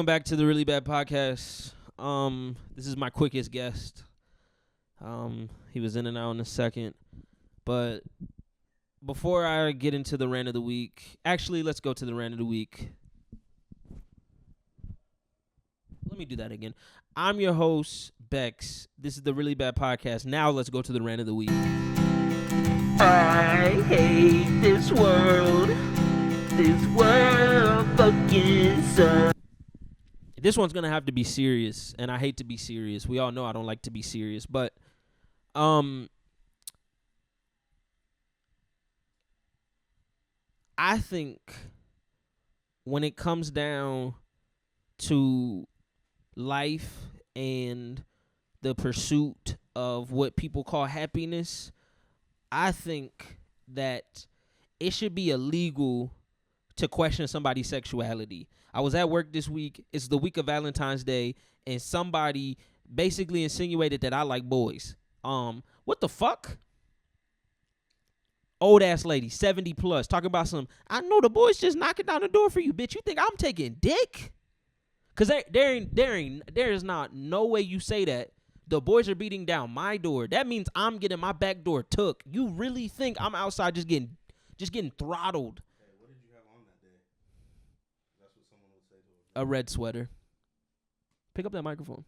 Welcome back to the Really Bad Podcast. This is my quickest guest. He was in and out in a second. But before I get into the rant of the week, actually, let's go to the rant of the week. Let me do that again. I'm your host, Bex. This is the Really Bad Podcast. Now let's go to the rant of the week. I hate this world. This world fucking sucks. This one's gonna have to be serious, and I hate to be serious. We all know I don't like to be serious, but I think when it comes down to life and the pursuit of what people call happiness, I think that it should be illegal to question somebody's sexuality. I was at work this week. It's the week of Valentine's Day, and somebody basically insinuated that I like boys. What the fuck? Old ass lady, 70 plus, talking about some, I know the boys just knocking down the door for you, bitch. You think I'm taking dick? Cause there is not no way you say that. The boys are beating down my door. That means I'm getting my back door took. You really think I'm outside just getting throttled? Hey, what did you have on that day? That's what someone would say to A red sweater. Pick up that microphone.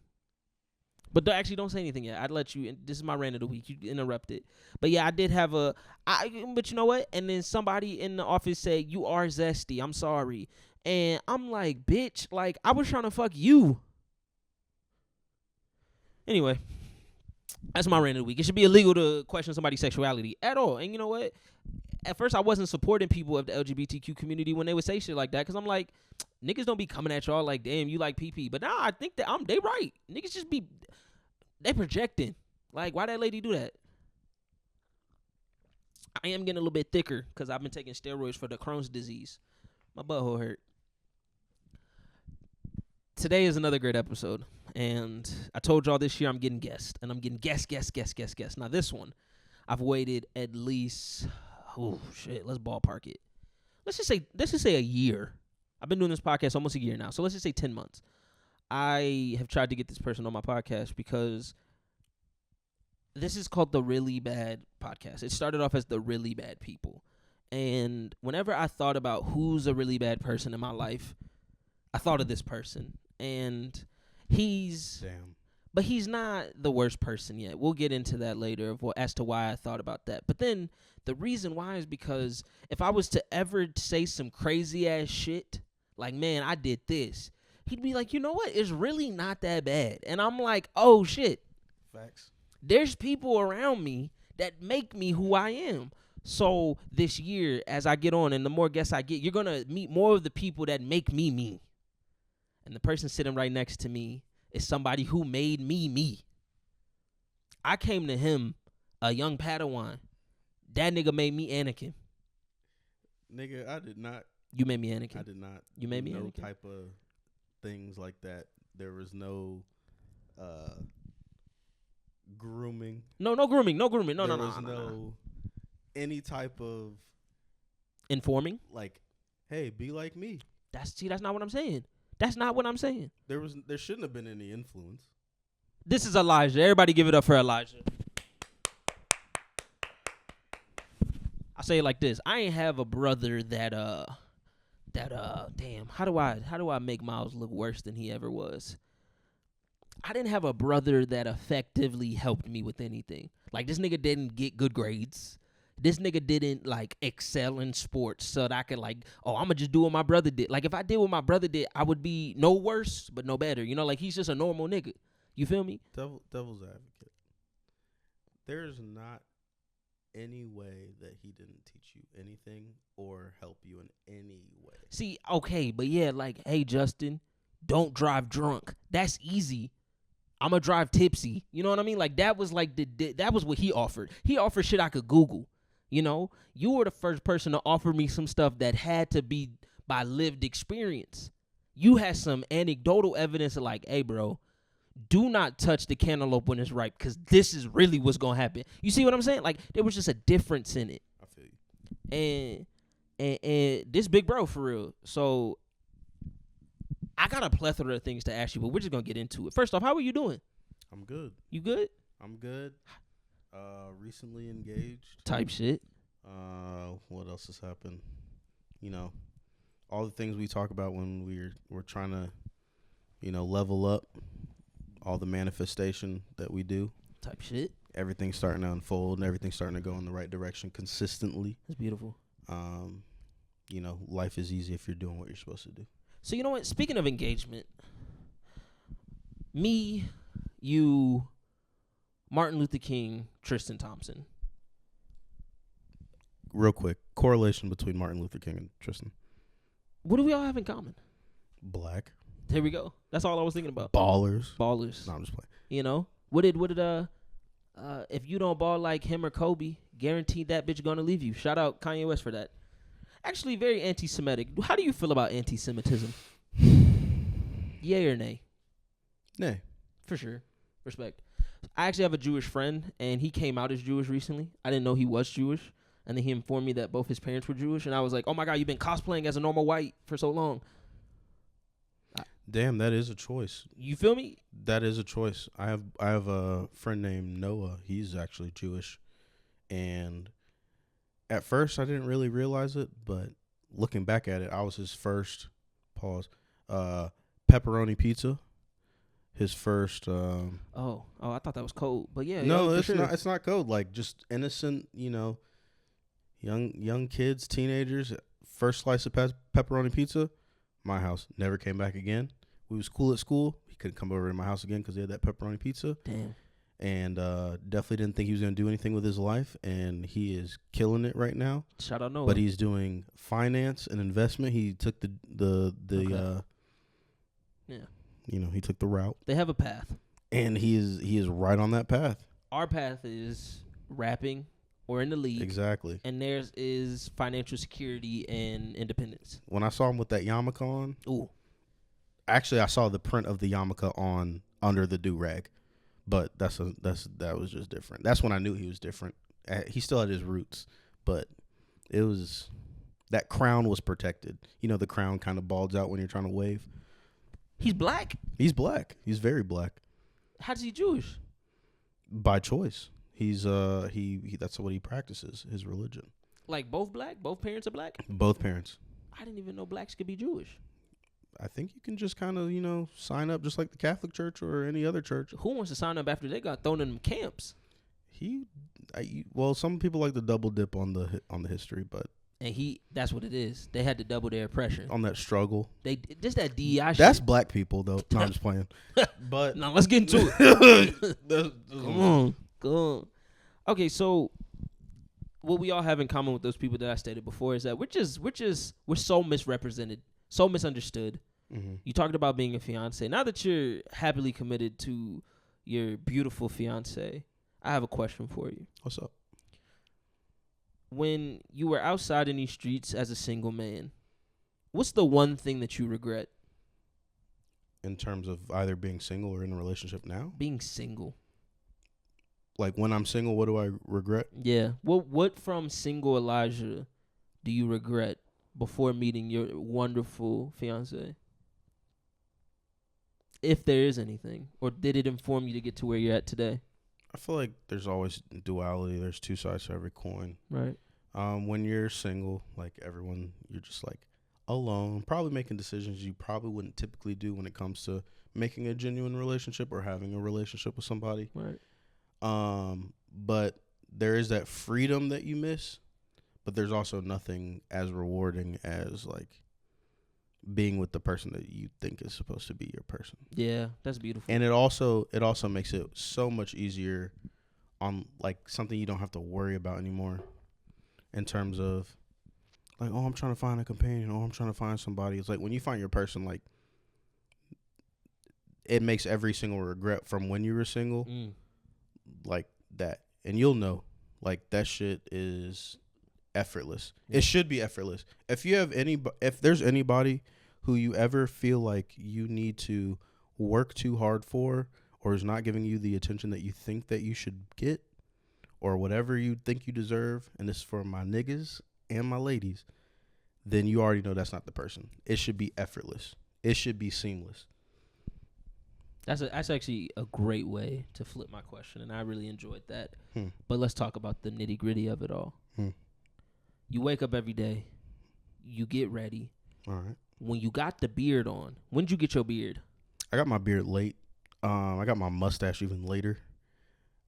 But don't say anything yet. I'd let you. This is my rant of the week. You interrupted. But yeah, I did have but you know what? And then somebody in the office said, "You are zesty. I'm sorry." And I'm like, bitch, like I was trying to fuck you. Anyway, that's my rant of the week. It should be illegal to question somebody's sexuality at all. And you know what? At first, I wasn't supporting people of the LGBTQ community when they would say shit like that, because I'm like, niggas don't be coming at y'all like, damn, you like PP. But now I think that they right. Niggas just they projecting. Like, why that lady do that? I am getting a little bit thicker because I've been taking steroids for the Crohn's disease. My butthole hurt. Today is another great episode. And I told y'all this year I'm getting guests. And I'm getting guests. Now this one, I've waited at least, let's ballpark it. Let's just say a year. I've been doing this podcast almost a year now. So let's just say 10 months. I have tried to get this person on my podcast because this is called the Really Bad Podcast. It started off as the Really Bad People. And whenever I thought about who's a really bad person in my life, I thought of this person. And but he's not the worst person yet. We'll get into that later as to why I thought about that. But then the reason why is because if I was to ever say some crazy ass shit, like, man, I did this, he'd be like, you know what? It's really not that bad. And I'm like, oh, shit. Facts. There's people around me that make me who I am. So this year, as I get on and the more guests I get, you're going to meet more of the people that make me me. And the person sitting right next to me is somebody who made me me. I came to him, a young Padawan. That nigga made me Anakin. Nigga, I did not. You made me Anakin. I did not. You made me no Anakin. Type of things like that. There was no grooming. No grooming. No. There was no any type of informing. Like, hey, be like me. That's not what I'm saying. That's not what I'm saying. There shouldn't have been any influence. This is Elijah. Everybody give it up for Elijah. I say it like this. I ain't have a brother that damn, how do I make Miles look worse than he ever was? I didn't have a brother that effectively helped me with anything. Like, this nigga didn't get good grades. This nigga didn't, like, excel in sports so that I could, like, I'm going to just do what my brother did. Like, if I did what my brother did, I would be no worse but no better. You know, like, he's just a normal nigga. You feel me? Devil's advocate. There's not any way that he didn't teach you anything or help you in any way. See, okay, but yeah, like, hey, Justin, don't drive drunk. That's easy. I'm going to drive tipsy. You know what I mean? Like, that was, like, that was what he offered. He offered shit I could Google. You know, you were the first person to offer me some stuff that had to be by lived experience. You had some anecdotal evidence of like, hey, bro, do not touch the cantaloupe when it's ripe because this is really what's going to happen. You see what I'm saying? Like, there was just a difference in it. I feel you. And this big bro, for real. So I got a plethora of things to ask you, but we're just gonna get into it. First off, how are you doing? I'm good. You good? I'm good. Recently engaged. Type shit. What else has happened? You know, all the things we talk about when we're trying to, level up. All the manifestation that we do. Type shit. Everything's starting to unfold and everything's starting to go in the right direction consistently. That's beautiful. Life is easy if you're doing what you're supposed to do. So you know what? Speaking of engagement, me, you, Martin Luther King, Tristan Thompson. Real quick, correlation between Martin Luther King and Tristan. What do we all have in common? Black. There we go. That's all I was thinking about. Ballers. Ballers. No, I'm just playing. You know? If you don't ball like him or Kobe, guaranteed that bitch gonna leave you. Shout out Kanye West for that. Actually, very anti-Semitic. How do you feel about anti-Semitism? Yay or nay? Nay. For sure. Respect. I actually have a Jewish friend, and he came out as Jewish recently. I didn't know he was Jewish. And then he informed me that both his parents were Jewish. And I was like, oh, my God, you've been cosplaying as a normal white for so long. Damn, that is a choice. You feel me? That is a choice. I have a friend named Noah. He's actually Jewish. And at first, I didn't really realize it. But looking back at it, I was his first, pepperoni pizza. His first. I thought that was cold. But yeah. No, yeah, it's sure. not. It's not cold. Like just innocent, young kids, teenagers. First slice of pepperoni pizza. My house. Never came back again. We was cool at school. He couldn't come over to my house again because he had that pepperoni pizza. Damn. And definitely didn't think he was going to do anything with his life. And he is killing it right now. Shout out Noah. But he's doing finance and investment. He took the Okay. he took the route. They have a path. And he is right on that path. Our path is rapping or in the league. Exactly. And theirs is financial security and independence. When I saw him with that yarmulke on. Ooh. Actually, I saw the print of the yarmulke on under the do-rag. But that was just different. That's when I knew he was different. He still had his roots, but it was that crown was protected. The crown kind of balds out when you're trying to wave. He's black? He's black. He's very black. How's he Jewish? By choice. He's he that's what he practices, his religion. Like both black? Both parents are black? Both parents. I didn't even know blacks could be Jewish. I think you can just kind of, sign up just like the Catholic Church or any other church. Who wants to sign up after they got thrown in them camps? Some people like to double dip on the history, but that's what it is. They had to double their oppression. On that struggle. They just that DEI shit. That's black people though. No, I'm just playing. But now let's get into it. Come on. Okay, so what we all have in common with those people that I stated before is that we're so misrepresented, so misunderstood. Mm-hmm. You talked about being a fiance. Now that you're happily committed to your beautiful fiance, I have a question for you. What's up? When you were outside in these streets as a single man, what's the one thing that you regret? In terms of either being single or in a relationship now? Being single. Like when I'm single, what do I regret? Yeah. What from single Elijah do you regret before meeting your wonderful fiance? If there is anything. Or did it inform you to get to where you're at today? I feel like there's always duality. There's two sides to every coin. Right. When you're single, like everyone, you're just like alone, probably making decisions you probably wouldn't typically do when it comes to making a genuine relationship or having a relationship with somebody. Right. But there is that freedom that you miss, but there's also nothing as rewarding as like being with the person that you think is supposed to be your person. Yeah, that's beautiful. And it also makes it so much easier on like something you don't have to worry about anymore in terms of like, oh, I'm trying to find a companion, oh, I'm trying to find somebody. It's like when you find your person, like it makes every single regret from when you were single like that. And you'll know like that shit is effortless. It should be effortless. If there's anybody who you ever feel like you need to work too hard for or is not giving you the attention that you think that you should get or whatever you think you deserve, and this is for my niggas and my ladies, then you already know that's not the person. It should be effortless. it should be seamless. That's actually a great way to flip my question, and I really enjoyed that. But let's talk about the nitty gritty of it all. You wake up every day, you get ready. All right. When you got the beard on, when did you get your beard? I got my beard late. I got my mustache even later.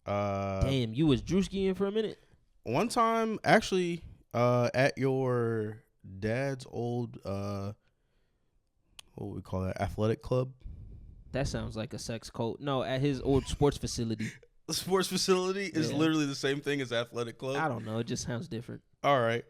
Damn, you was Drewskiing for a minute? One time, actually, at your dad's old, what would we call that, athletic club? That sounds like a sex cult. No, at his old sports facility. The sports facility is literally the same thing as athletic club. I don't know. It just sounds different. All right.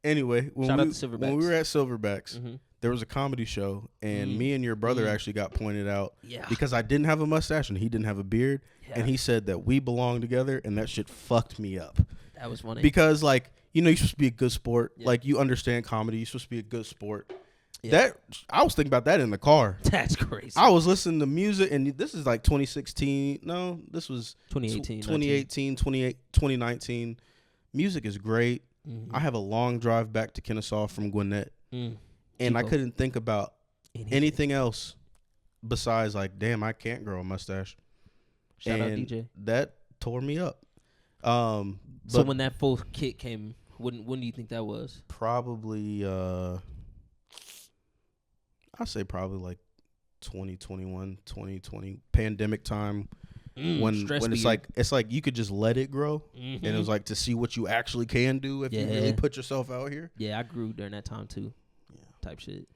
Anyway, Shout out to Silverbacks. when we were at Silverbacks, there was a comedy show, and me and your brother actually got pointed out because I didn't have a mustache and he didn't have a beard, and he said that we belong together, and that shit fucked me up. That was funny. Because, like, you know, you're supposed to be a good sport. Like, you understand comedy. You're supposed to be a good sport. That I was thinking about that in the car. That's crazy. I was listening to music, and this is like 2016. No, this was 2018. 2019. Music is great. I have a long drive back to Kennesaw from Gwinnett, and I couldn't think about anything else besides, like, damn, I can't grow a mustache. Shout out DJ. That tore me up. So when that full kit came, when do you think that was? Probably, I'd say probably like 2021, 2020, pandemic time. When it's like you could just let it grow, and it was like to see what you actually can do if you really put yourself out here. Yeah, I grew during that time too. Type shit.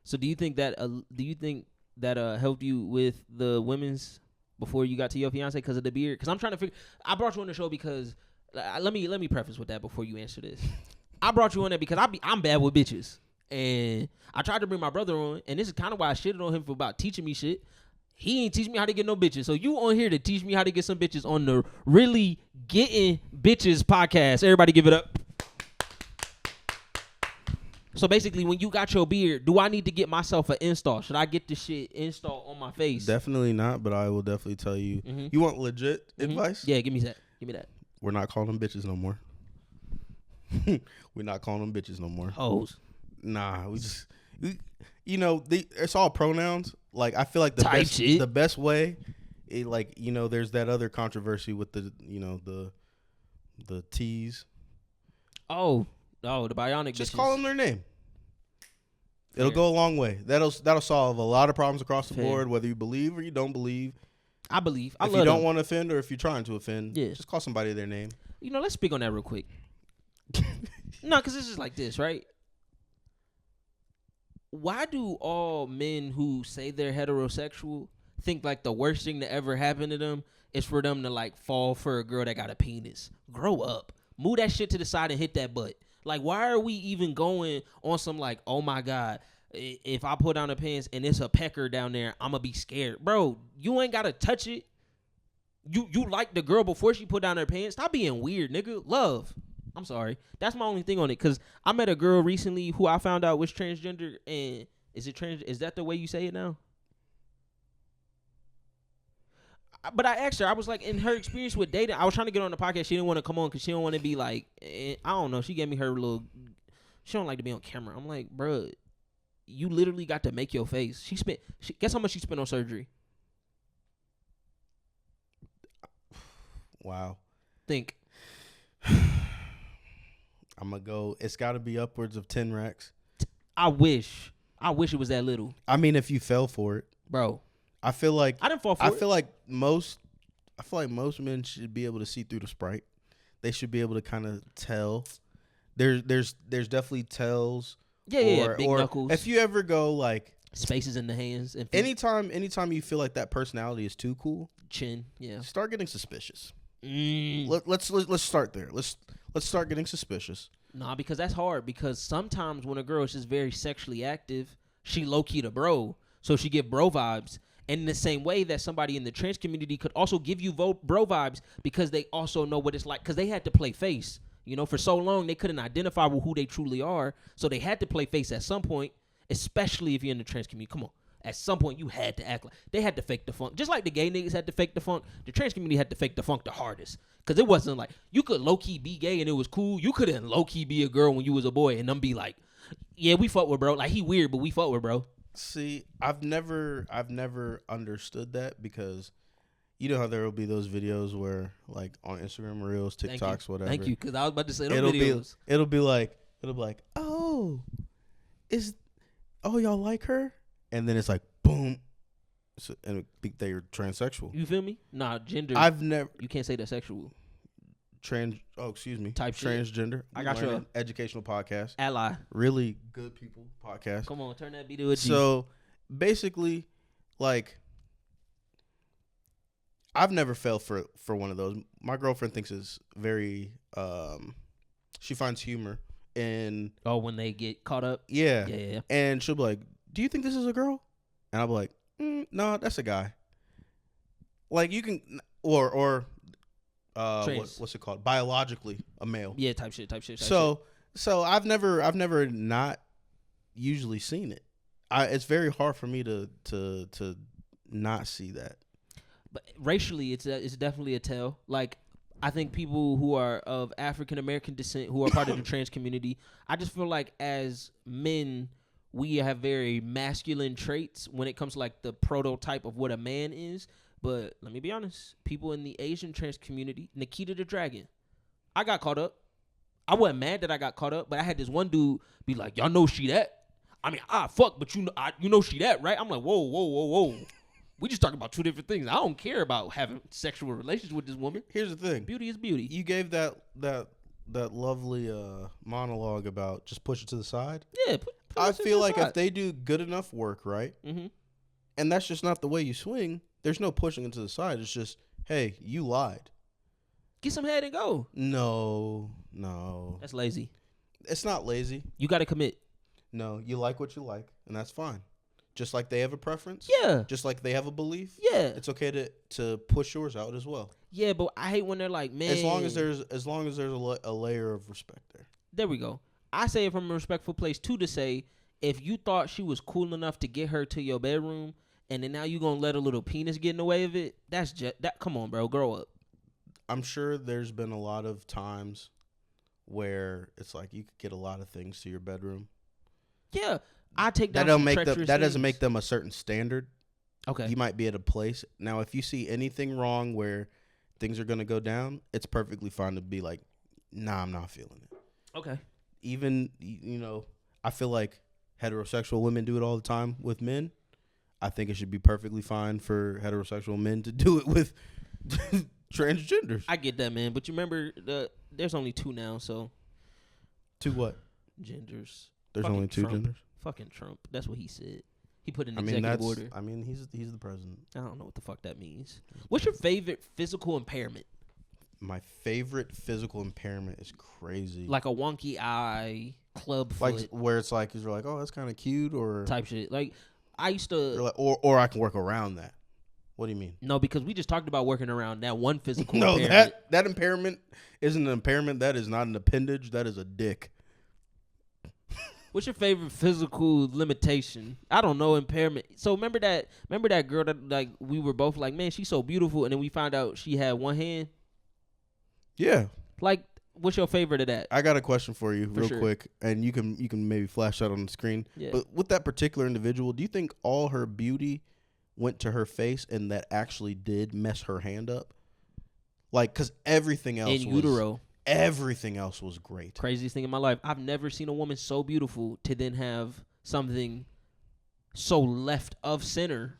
So do you think that helped you with the women's before you got to your fiance because of the beard? Because I'm trying to figure. I brought you on the show because let me preface with that before you answer this. I brought you on there because I'm bad with bitches, and I tried to bring my brother on, and this is kind of why I shitted on him for about teaching me shit. He ain't teach me how to get no bitches. So you on here to teach me how to get some bitches on the Really Getting Bitches podcast. Everybody give it up. So basically, when you got your beard, do I need to get myself an install? Should I get this shit installed on my face? Definitely not, but I will definitely tell you. You want legit advice? Yeah, give me that. Give me that. We're not calling them bitches no more. We're not calling them bitches no more. Hoes. Nah, it's all pronouns. Like, I feel like the best way, there's that other controversy with the T's. Oh, the bionic. Just bitches. call them their name. Fair. It'll go a long way. That'll solve a lot of problems across the board, whether you believe or you don't believe. I believe. If you don't want to offend or if you're trying to offend, just call somebody their name. Let's speak on that real quick. No, because this is like this, right? Why do all men who say they're heterosexual think like the worst thing to ever happen to them is for them to like fall for a girl that got a penis? Grow up. Move that shit to the side and hit that butt. Like, why are we even going on some like, oh my God, if I put down the pants and it's a pecker down there, I'm going to be scared. Bro, you ain't got to touch it. You like the girl before she put down her pants. Stop being weird, nigga. Love. I'm sorry. That's my only thing on it. Because I met a girl recently who I found out was transgender. And is that the way you say it now? But I asked her. I was like, in her experience with dating, I was trying to get on the podcast. She didn't want to come on because she don't want to be like, I don't know. She gave me her little, she don't like to be on camera. I'm like, bro, you literally got to make your face. Guess how much she spent on surgery? Wow. Think. I'm going to go, it's got to be upwards of 10 racks. I wish it was that little. I mean, if you fell for it. Bro. I feel like I didn't fall for it. I feel like most men should be able to see through the Sprite. They should be able to kind of tell. There's definitely tells. Yeah, big knuckles. If you ever go like spaces in the hands. And anytime you feel like that personality is too cool. Chin, yeah. Start getting suspicious. Let's start there. Let's start getting suspicious. Nah, because that's hard. Because sometimes when a girl is just very sexually active, she low key the bro, so she get bro vibes. And in the same way that somebody in the trans community could also give you bro vibes because they also know what it's like. Because they had to play face. For so long they couldn't identify with who they truly are. So they had to play face at some point, especially if you're in the trans community. Come on. At some point, you had to act like they had to fake the funk. Just like the gay niggas had to fake the funk, the trans community had to fake the funk the hardest. Because it wasn't like you could low-key be gay and it was cool. You couldn't low-key be a girl when you was a boy and them be like, yeah, we fuck with bro. Like, he weird, but we fuck with bro. See, I've never understood that because you know how there will be those videos where like on Instagram Reels, Thank TikToks, you. whatever. Thank you, because I was about to say those It'll videos. it'll be like, oh, y'all like her, and then it's like boom, and they're transsexual. You feel me? Nah, gender. I've never You can't say they're sexual. excuse me, Type shit. transgender. I got you. Educational podcast, Ally. really good people podcast. Come on, turn that B to a G. So basically, like, I've never fell for one of those. My girlfriend thinks it's very she finds humor in when they get caught up. yeah. Yeah. And she'll be like, "Do you think this is a girl?" And I'll be like, "No, that's a guy." Like you can or what's it called? Biologically a male. Yeah, type shit. So I've never not usually seen it. It's very hard for me to not see that. But racially, it's definitely a tell. Like, I think people who are of African American descent who are part of the trans community, I just feel like as men, we have very masculine traits when it comes to like the prototype of what a man is. But let me be honest, people in the Asian trans community, Nikita the Dragon, I got caught up. I wasn't mad that I got caught up, but I had this one dude be like, "Y'all know she that?" I mean, fuck, but you know she that, right? I'm like, whoa. We just talking about two different things. I don't care about having sexual relations with this woman. Here's the thing. Beauty is beauty. You gave that lovely monologue about just push it to the side. Yeah. I feel like if they do good enough work, right? Mm-hmm. And that's just not the way you swing. There's no pushing it to the side. It's just, hey, you lied. Get some head and go. No. That's lazy. It's not lazy. You got to commit. No, you like what you like, and that's fine. Just like they have a preference. Yeah. Just like they have a belief. Yeah. It's okay to push yours out as well. Yeah, but I hate when they're like, man. As long as there's a layer of respect there. There we go. I say it from a respectful place too, to say if you thought she was cool enough to get her to your bedroom, and then now you gonna let a little penis get in the way of it, that's just that. Come on, bro, grow up. I'm sure there's been a lot of times where it's like you could get a lot of things to your bedroom. Yeah, I take down that don't some make them. treacherous That doesn't things. make them a certain standard. Okay. You might be at a place now. If you see anything wrong where things are gonna go down, it's perfectly fine to be like, "Nah, I'm not feeling it." Okay. Even I feel like heterosexual women do it all the time with men. I think it should be perfectly fine for heterosexual men to do it with transgenders. I get that, man, but you remember there's only two now, so To what? genders. There's Fucking only two Trump. genders. Fucking Trump. That's what he said. He put an I mean, executive order. he's the president. I don't know what the fuck that means. What's your favorite physical impairment? My favorite physical impairment is crazy. Like a wonky eye, club Like foot where it's like you're like, oh, that's kind of cute, or type shit. Like I used to or I can work around that. What do you mean? no, because we just talked about working around that one physical No, impairment. that impairment isn't an impairment. That is not an appendage. That is a dick. What's your favorite physical limitation? I don't know, impairment. So remember that girl that like we were both like, man, she's so beautiful, and then we found out she had one hand. Yeah. Like, what's your favorite of that? I got a question for you, real sure. quick, and you can maybe flash that on the screen. Yeah. But with that particular individual, do you think all her beauty went to her face, and that actually did mess her hand up? Like, because everything else In utero. Everything else was great. Craziest thing in my life. I've never seen a woman so beautiful to then have something so left of center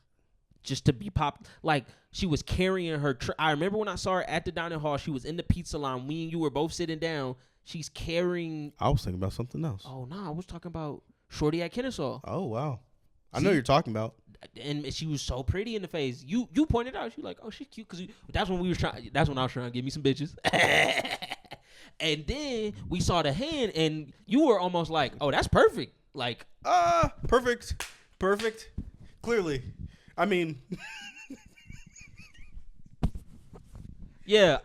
just to be popped. Like, she was carrying her. I remember when I saw her at the dining hall, she was in the pizza line. We and you were both sitting down. She's carrying. I was thinking about something else. Oh, no. I was talking about Shorty at Kennesaw. Oh, wow. I know you're talking about. And she was so pretty in the face. You pointed out. She was like, oh, she's cute. Because that's when I was trying to get me some bitches. And then we saw the hand, and you were almost like, oh, that's perfect. Like, Perfect. Clearly. I mean, yeah,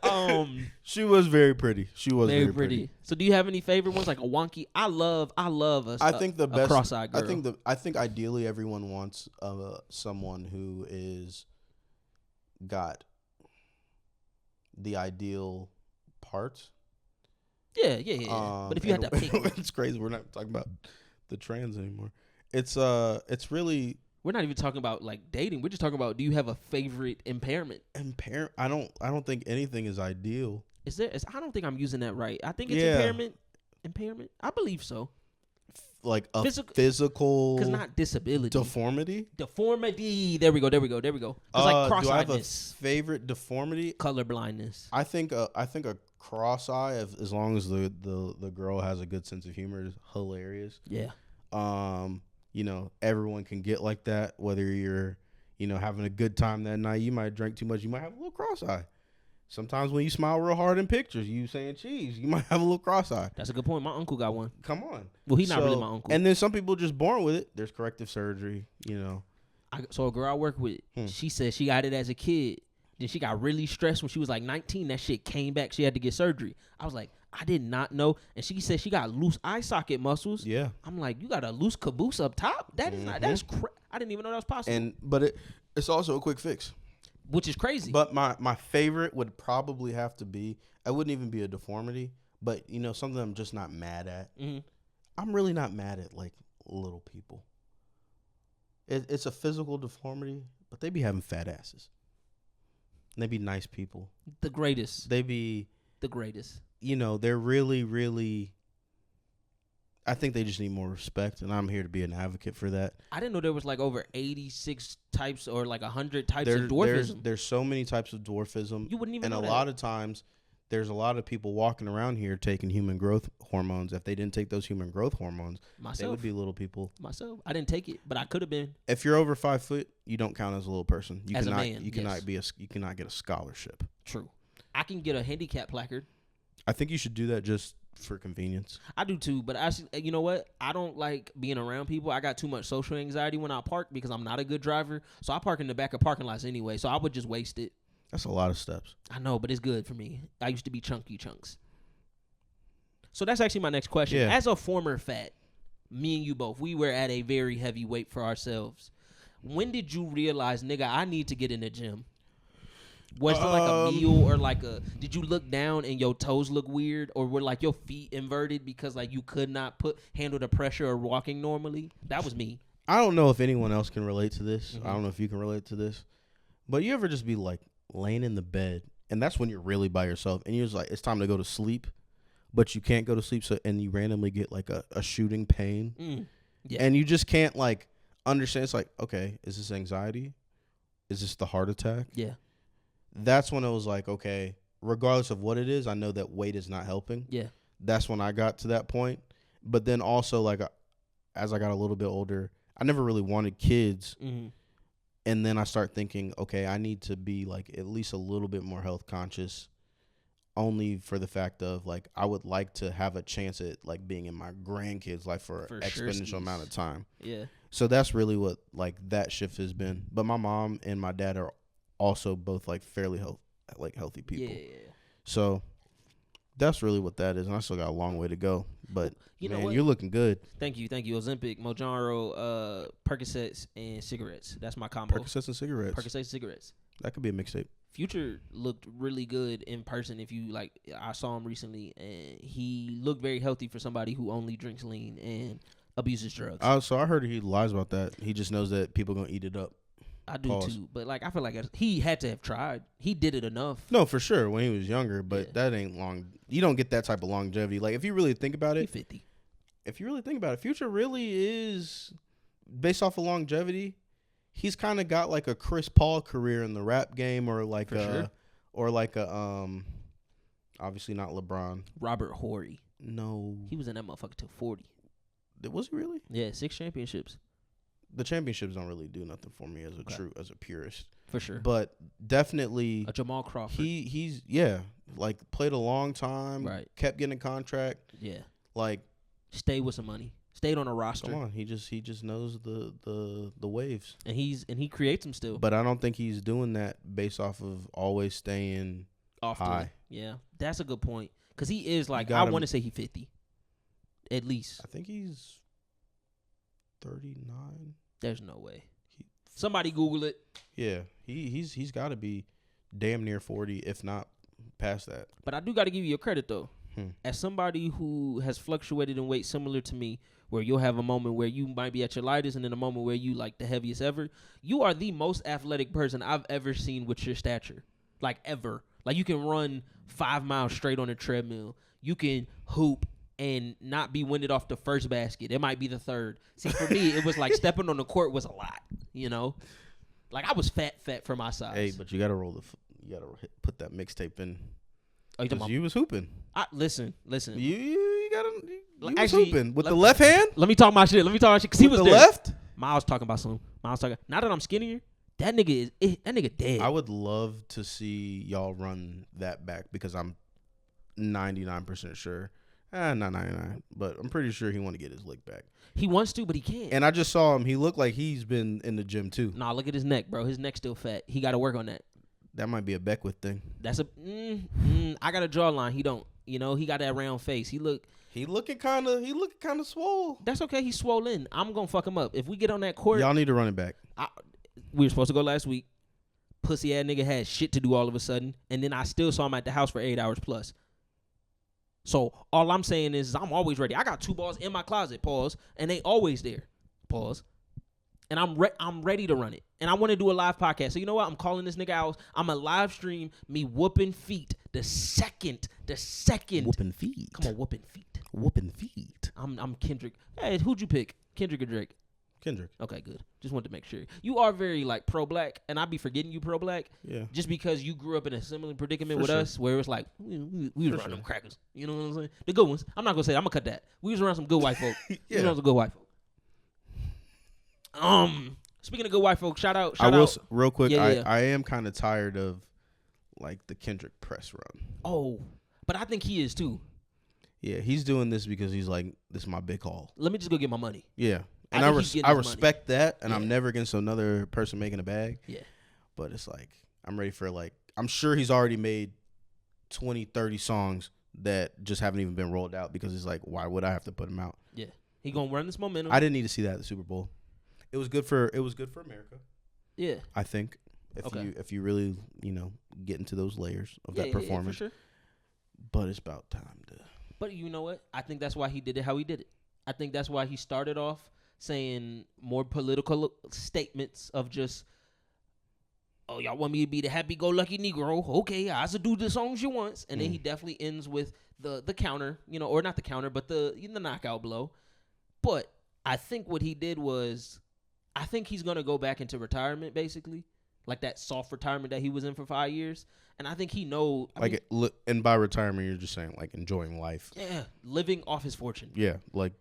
she was very pretty. She was very pretty. So do you have any favorite ones, like a wonky? I love I think the best cross-eyed girl. I think ideally everyone wants someone who is got the ideal parts. Yeah. But if you had to pick one. It's crazy. We're not talking about the trans anymore. It's really We're not even talking about like dating. We're just talking about, do you have a favorite impairment? I don't think anything is ideal. I don't think I'm using that right. I think it's Yeah. impairment. I believe so. Like a Physical- physical Cause not disability. deformity. Deformity. There we go. Cause like Do I have a cross-eyedness, favorite deformity? color blindness. I think a cross eye, as long as the girl has a good sense of humor, is hilarious. Yeah. You know, everyone can get like that. Whether you're, having a good time that night, you might drink too much, you might have a little cross eye. Sometimes when you smile real hard in pictures, you saying cheese, you might have a little cross eye. That's a good point. My uncle got one. Come on. Well, he's not really my uncle. And then some people are just born with it. There's corrective surgery, So a girl I work with, she said she got it as a kid. Then she got really stressed when she was like 19. That shit came back. She had to get surgery. I was like, I did not know. And she said she got loose eye socket muscles. Yeah. I'm like, you got a loose caboose up top? That is not. That's I didn't even know that was possible. But it's also a quick fix. Which is crazy. But my favorite would probably have to be, I wouldn't even be a deformity, but something I'm just not mad at. Mm-hmm. I'm really not mad at like little people. It's a physical deformity, but they be having fat asses. And they be nice people. The greatest. They be The greatest. they're really, really. I think they just need more respect, and I'm here to be an advocate for that. I didn't know there was like over 86 types or like 100 types of dwarfism. There's so many types of dwarfism. You wouldn't even know and a that. lot of times, there's a lot of people walking around here taking human growth hormones. If they didn't take those human growth hormones, they would be little people. Myself. I didn't take it, but I could have been. If you're over 5 foot, you don't count as a little person. You As a cannot, man, you cannot yes. you cannot get a scholarship. True. I can get a handicap placard. I think you should do that just for convenience. I do too, but you know what? I don't like being around people. I got too much social anxiety when I park because I'm not a good driver. So I park in the back of parking lots anyway. So I would just waste it. That's a lot of steps. I know, but it's good for me. I used to be chunky chunks. So that's actually my next question. Yeah. As a former fat, me and you both, we were at a very heavy weight for ourselves. When did you realize, nigga, I need to get in the gym? Was it like a meal or like did you look down and your toes look weird, or were like your feet inverted because like you could not handle the pressure of walking normally? That was me. I don't know if anyone else can relate to this. Mm-hmm. I don't know if you can relate to this. But you ever just be like laying in the bed, and that's when you're really by yourself, and you're just like, it's time to go to sleep, but you can't go to sleep, and you randomly get like a shooting pain. Yeah. And you just can't like understand. It's like, okay, is this anxiety? Is this the heart attack? Yeah. That's when it was like, okay, regardless of what it is, I know that weight is not helping. Yeah. That's when I got to that point. But then also, like, as I got a little bit older, I never really wanted kids. Mm-hmm. And then I start thinking, okay, I need to be like at least a little bit more health conscious, only for the fact of like I would like to have a chance at like being in my grandkids' life for an exponential amount of time. Yeah. So that's really what like that shift has been. But my mom and my dad are also both like fairly healthy people. Yeah. So that's really what that is. And I still got a long way to go. But You know man, what? you're looking good. Thank you. Ozempic, Mounjaro, Percocets, and cigarettes. That's my combo. Percocets and cigarettes. Percocets, cigarettes. That could be a mixtape. Future looked really good in person. If you like, I saw him recently, and he looked very healthy for somebody who only drinks lean and abuses drugs. So I heard he lies about that. He just knows that people gonna eat it up. I do Pause. too, but like I feel like he had to have tried. He did it enough. No, for sure when he was younger, but Yeah. that ain't long. You don't get that type of longevity. Like if you really think about He it, 50. if you really think about it, Future really is based off of longevity. He's kind of got like a Chris Paul career in the rap game, or like obviously not LeBron. Robert Horry. No, He was in that motherfucker till 40. was he really? Yeah, 6 championships The championships don't really do nothing for me as a purist, for sure. but definitely A Jamal Crawford. he's like played a long time, Right. Kept getting a contract, yeah, like stayed with some money. Stayed on a roster. come on, he just knows the waves. And he creates them still. But I don't think he's doing that based off of always staying Often. high. Yeah, that's a good point. Because he is like, got I him- want to say he 50. At least. I think he's 39. There's no way. Somebody Google it. Yeah, he's got to be damn near 40, if not past that. But I do got to give you your credit, though. Hmm. As somebody who has fluctuated in weight similar to me, where you'll have a moment where you might be at your lightest and then a moment where you like the heaviest ever. You are the most athletic person I've ever seen with your stature. Like ever. Like you can run 5 miles straight on a treadmill. You can hoop and not be winded off the first basket. It might be the third. See, for me, it was like stepping on the court was a lot, you know? Like I was fat for my size. Hey, but you gotta put that mixtape in. Oh, you talking about? You was hooping. Listen. You was Actually, hooping with the left hand. Let me talk my shit. Cause he was the there. left. Miles talking about something. Now that I'm skinnier, that nigga dead. I would love to see y'all run that back because I'm 99% sure. Not 99, but I'm pretty sure he want to get his lick back. He wants to, but he can't. And I just saw him. He looked like he's been in the gym too. Nah, look at his neck, bro. His neck's still fat. He got to work on that. That might be a Beckwith thing. That's a. I got a jawline. He don't. You know, he got that round face. He looking kind of swole. That's okay. He's swollen. I'm gonna fuck him up if we get on that court. Y'all need to run it back. We were supposed to go last week. Pussy ass nigga had shit to do all of a sudden, and then I still saw him at the house for 8 hours plus. So all I'm saying is I'm always ready. I got 2 balls in my closet, pause, and they always there, pause. And I'm ready to run it. And I want to do a live podcast. So you know what? I'm calling this nigga out. I'm a live stream me whooping feet the second. Whooping feet. Come on, whooping feet. Whooping feet. I'm Kendrick. Hey, who'd you pick? Kendrick or Drake? Kendrick. Okay, good. Just wanted to make sure. You are very like pro-black, and I be forgetting you pro-black. Yeah. Just because you grew up in a similar predicament For with sure. us, where it's like we was around them crackers. You know what I'm saying? The good ones. I'm not gonna say that. I'm gonna cut that. We was around some good white folk. We was around some good white folk. Speaking of good white folk, shout out. Real quick. Yeah. I am kind of tired of like the Kendrick press run. Oh, but I think he is too. Yeah, he's doing this because he's like, this is my big haul. Let me just go get my money. Yeah. And I I think he's getting his respect that, and Yeah. I'm never against another person making a bag. Yeah. But it's like, I'm ready for like, I'm sure he's already made 20, 30 songs that just haven't even been rolled out because it's like, why would I have to put them out? Yeah. He gonna run this momentum. I didn't need to see that at the Super Bowl. It was good for America. Yeah. I think if you really, get into those layers of that performance. Yeah, for sure. But it's about time to. But you know what? I think that's why he did it how he did it. I think that's why he started off saying more political statements of just, oh, y'all want me to be the happy-go-lucky Negro? Okay, I should do the songs you want. And then he definitely ends with the counter, or not the counter, but the knockout blow. But I think what he did was, I think he's going to go back into retirement, basically. Like that soft retirement that he was in for 5 years. And I think he know. And by retirement, you're just saying like enjoying life. Yeah, living off his fortune. Yeah, like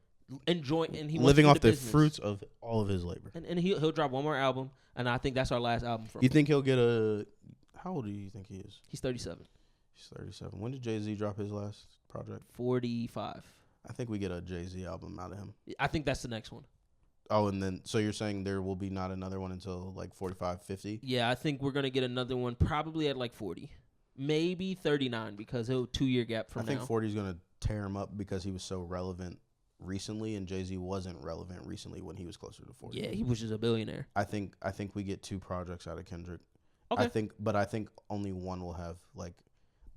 enjoying, and he living wants off to do the business. fruits of all of his labor. And he'll drop one more album, and I think that's our last album from You him. think he'll get a? How old do you think he is? He's 37. He's 37. When did Jay-Z drop his last project? 45. I think we get a Jay-Z album out of him. I think that's the next one. Oh, and then so you're saying there will be not another one until like 45, 50? Yeah, I think we're gonna get another one probably at like 40, maybe 39 because he'll 2-year gap from I think now. 40 is gonna tear him up because he was so relevant recently, and Jay-Z wasn't relevant recently when he was closer to 40. Yeah, he was just a billionaire. I think we get 2 projects out of Kendrick. Okay. I think only one will have like.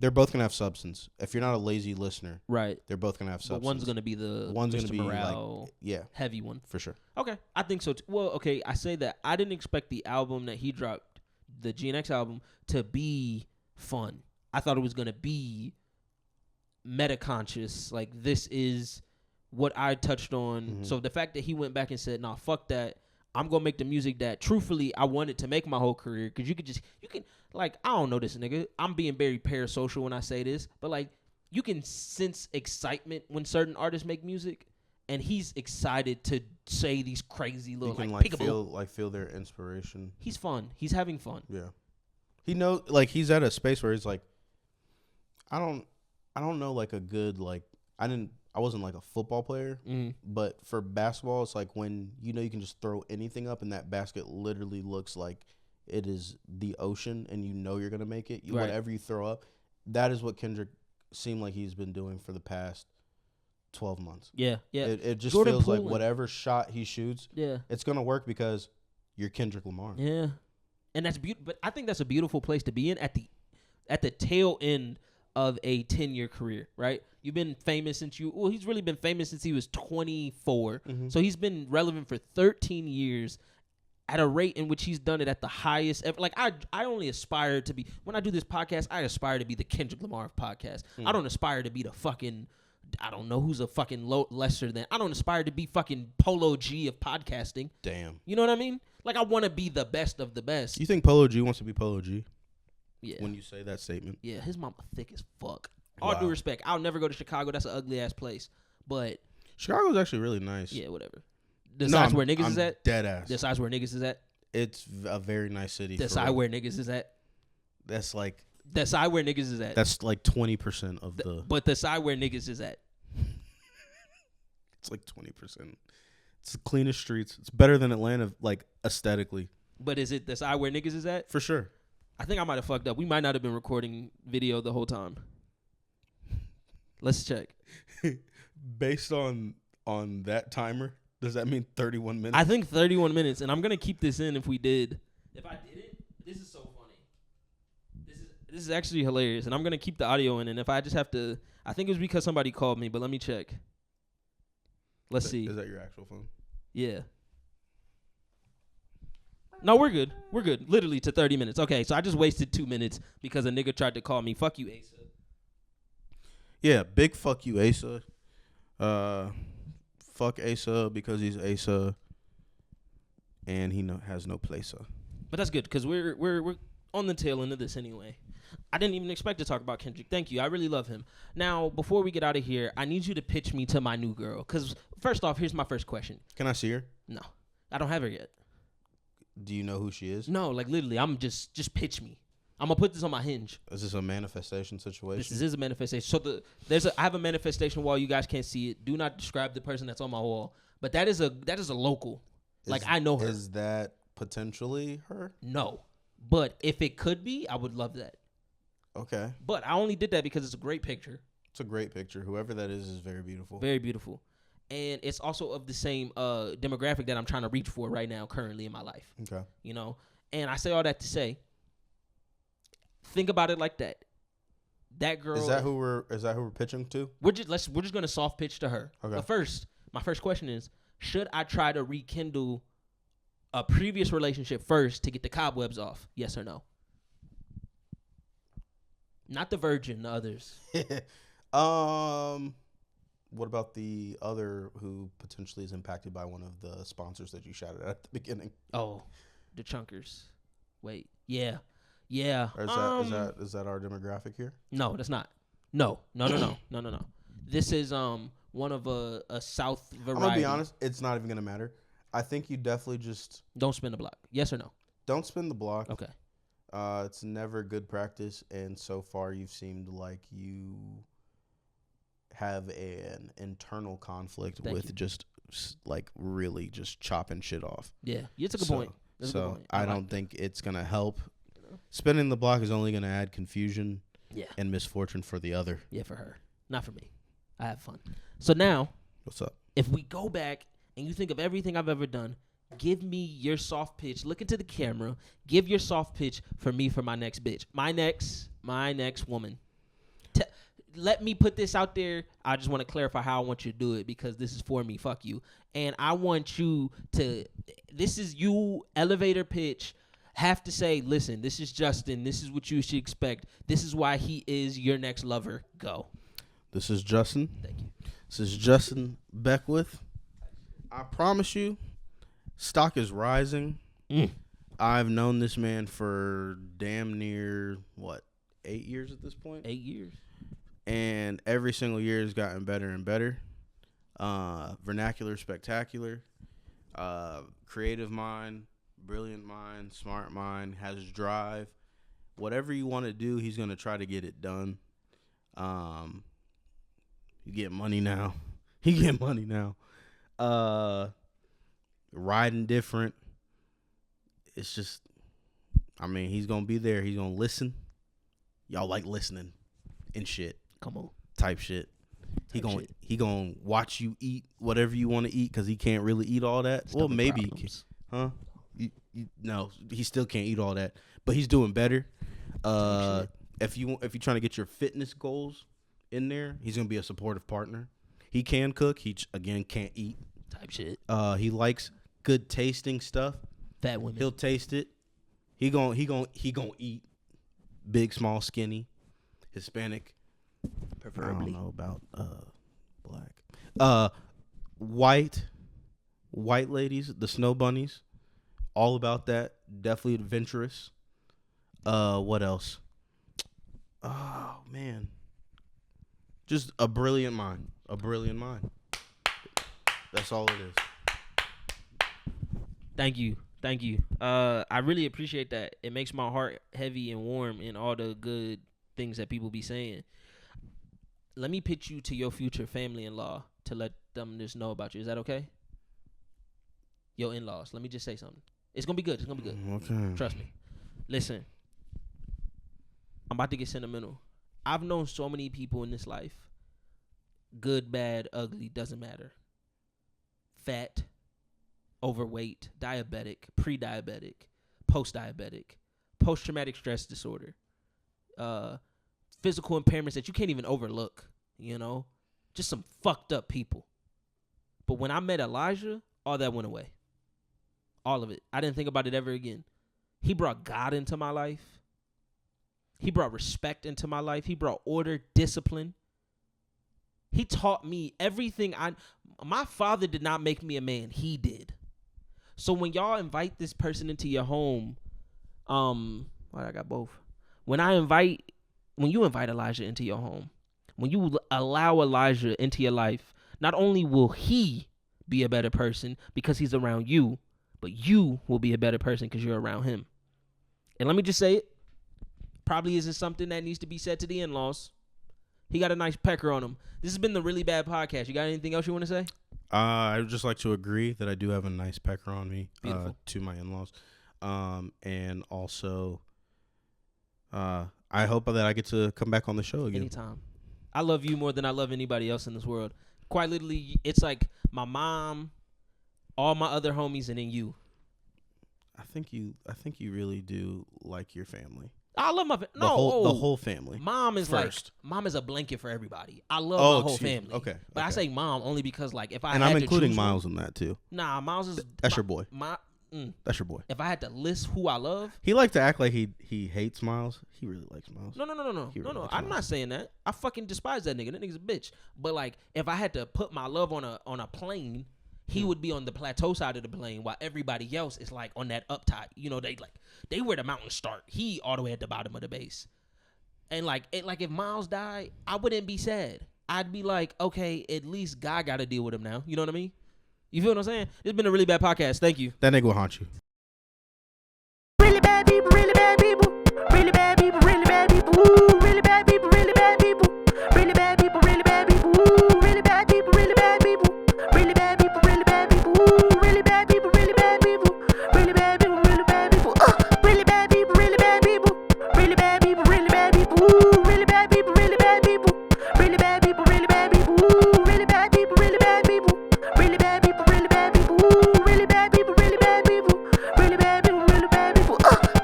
They're both gonna have substance. If you're not a lazy listener, Right. they're both gonna have substance. But one's gonna be the One's Mr. gonna be Morale like, yeah, heavy one. for sure. Okay, I think so. Well, okay, I say that. I didn't expect the album that he dropped, the GNX album, to be fun. I thought it was going to be meta-conscious. Like, this is what I touched on. Mm-hmm. So the fact that he went back and said, nah, fuck that. I'm going to make the music that, truthfully, I wanted to make my whole career. Because you can, like, I don't know this nigga. I'm being very parasocial when I say this. But, like, you can sense excitement when certain artists make music. And he's excited to say these crazy little, You can like, feel their inspiration. He's fun. He's having fun. Yeah, he knows. Like he's at a space where he's like, I don't know like a good like I wasn't like a football player, but for basketball, it's like when you can just throw anything up and that basket literally looks like it is the ocean, and you're gonna make it. Right. Whatever you throw up, that is what Kendrick seemed like he's been doing for the past 12 months. Yeah. It just Jordan feels like Poole. whatever shot he shoots, Yeah. it's gonna work because you're Kendrick Lamar. Yeah. And that's beautiful. But I think that's a beautiful place to be in at the tail end of a 10-year career, right? You've been famous since he's really been famous since he was 24. So he's been relevant for 13 years at a rate in which he's done it at the highest ever. Like, I only aspire to be, when I do this podcast, I aspire to be the Kendrick Lamar of podcast. I don't aspire to be the fucking, I don't know who's a fucking lesser than. I don't aspire to be fucking Polo G of podcasting. Damn. You know what I mean? Like, I want to be the best of the best. You think Polo G wants to be Polo G? Yeah. When you say that statement. Yeah, his mama thick as fuck. All due respect. I'll never go to Chicago. That's an ugly-ass place. But Chicago's actually really nice. yeah, whatever. The size where niggas I'm is at? Dead ass. The size where niggas is at? It's a very nice city. The size where niggas is at? That's like. The side where niggas is at. That's like 20% of the. But the side where niggas is at. It's like 20%. It's the cleanest streets. It's better than Atlanta, like aesthetically. But is it the side where niggas is at? For sure. I think I might have fucked up. We might not have been recording video the whole time. Let's check. Based on that timer, does that mean 31 minutes? I think 31 minutes, and I'm gonna keep this in if we did. If I did it, this is so funny. This is actually hilarious, and I'm gonna keep the audio in. And if I just have to, I think it was because somebody called me, but let me check. Let's see. Is that your actual phone? Yeah. No, we're good. We're good. Literally to 30 minutes. Okay, so I just wasted 2 minutes because a nigga tried to call me. Fuck you, Asa. Yeah, big fuck you, Asa. Fuck Asa because he's Asa, and he has no place. But that's good because we're on the tail end of this anyway. I didn't even expect to talk about Kendrick. Thank you. I really love him. Now, before we get out of here, I need you to pitch me to my new girl. Because first off, here's my first question. Can I see her? No, I don't have her yet. Do you know who she is? No, like literally, I'm just pitch me. I'm gonna put this on my hinge. Is this a manifestation situation? This is a manifestation. So I have a manifestation wall. You guys can't see it. Do not describe the person that's on my wall. But that is a local. Like I know her. Is that potentially her? No, but if it could be, I would love that. Okay. But I only did that because it's a great picture. It's a great picture. Whoever that is very beautiful. Very beautiful. And it's also of the same demographic that I'm trying to reach for right now, currently in my life. Okay. You know, and I say all that to say, think about it like that. That girl. Is that who we're pitching to? We're just gonna soft pitch to her. Okay. But first, my first question is: should I try to rekindle a previous relationship first to get the cobwebs off? Yes or no? Not the virgin, the others. What about the other who potentially is impacted by one of the sponsors that you shouted at the beginning? Oh, the chunkers. Wait, yeah. Or is that our demographic here? No, that's not. No. This is one of a South variety. I'm gonna be honest. It's not even gonna matter. I think you definitely just don't spin the block. Yes or no? Don't spin the block. Okay. It's never good practice, and so far you've seemed like you have an internal conflict with just like really just chopping shit off. Yeah, it's a good point. That's so a good point. I don't think it's gonna help. Spinning the block is only gonna add confusion. Yeah. And misfortune for the other. Yeah, for her, not for me. I have fun. So now, what's up? If we go back and you think of everything I've ever done, give me your soft pitch. Look into the camera. Give your soft pitch for me for my next bitch. My next woman. Let me put this out there. I just want to clarify how I want you to do it because this is for me. Fuck you. And I want you to, this is you, elevator pitch. Have to say, listen, this is Justin. This is what you should expect. This is why he is your next lover. Go. This is Justin. Thank you. This is Justin Beckwith. I promise you, stock is rising. I've known this man for damn near, 8 years at this point? 8 years. And every single year has gotten better and better. Vernacular, spectacular. Creative mind, brilliant mind, smart mind, has drive. Whatever you want to do, he's going to try to get it done. You get money now. Riding different. It's just, he's going to be there. He's going to listen. Y'all like listening and shit. Come on. Type shit. He gonna watch you eat whatever you want to eat because he can't really eat all that. Well, maybe he can. Huh? No, he still can't eat all that. But he's doing better. if you're trying to get your fitness goals in there, he's gonna be a supportive partner. He can cook. He again can't eat. Type shit. He likes good tasting stuff. Fat women. He'll taste it. He gon' eat. Big, small, skinny, Hispanic. Preferably. I don't know about black. White ladies, the snow bunnies, all about that. Definitely adventurous. What else? Oh man, just a brilliant mind. A brilliant mind. That's all it is. Thank you. I really appreciate that. It makes my heart heavy and warm in all the good things that people be saying. Let me pitch you to your future family-in-law to let them just know about you. Is that okay? Your in-laws. Let me just say something. It's going to be good. Okay. Trust me. Listen. I'm about to get sentimental. I've known so many people in this life. Good, bad, ugly, doesn't matter. Fat, overweight, diabetic, pre-diabetic, post-diabetic, post-traumatic stress disorder, physical impairments that you can't even overlook, just some fucked up people. But when I met Elijah, all that went away. All of it. I didn't think about it ever again. He brought God into my life. He brought respect into my life. He brought order, discipline. He taught me everything. My father did not make me a man. He did. So when y'all invite this person into your home, I got both. When you invite Elijah into your home, when you allow Elijah into your life, not only will he be a better person because he's around you, but you will be a better person because you're around him. And let me just say it. Probably isn't something that needs to be said to the in-laws. He got a nice pecker on him. This has been the Really Bad Podcast. You got anything else you want to say? I would just like to agree that I do have a nice pecker on me to my in-laws. And also, I hope that I get to come back on the show again. Anytime. I love you more than I love anybody else in this world. Quite literally, it's like my mom, all my other homies, and then you. I think you really do like your family. I love my the whole family. Mom is first. Mom is a blanket for everybody. I love my whole family. Okay, but I say mom only because if I and had I'm to including choose Miles in that too. Nah, Miles is that's your boy. That's your boy. If I had to list who I love, he liked to act like he hates Miles. He really likes Miles. No. Really I'm not saying that. I fucking despise that nigga. That nigga's a bitch. But if I had to put my love on a plane, he would be on the plateau side of the plane while everybody else is on that up top. They where the mountains start. He all the way at the bottom of the base. And if Miles died, I wouldn't be sad. I'd be like, okay, at least God got to deal with him now. You know what I mean? You feel what I'm saying? It's been a Really Bad Podcast. Thank you. That nigga will haunt you.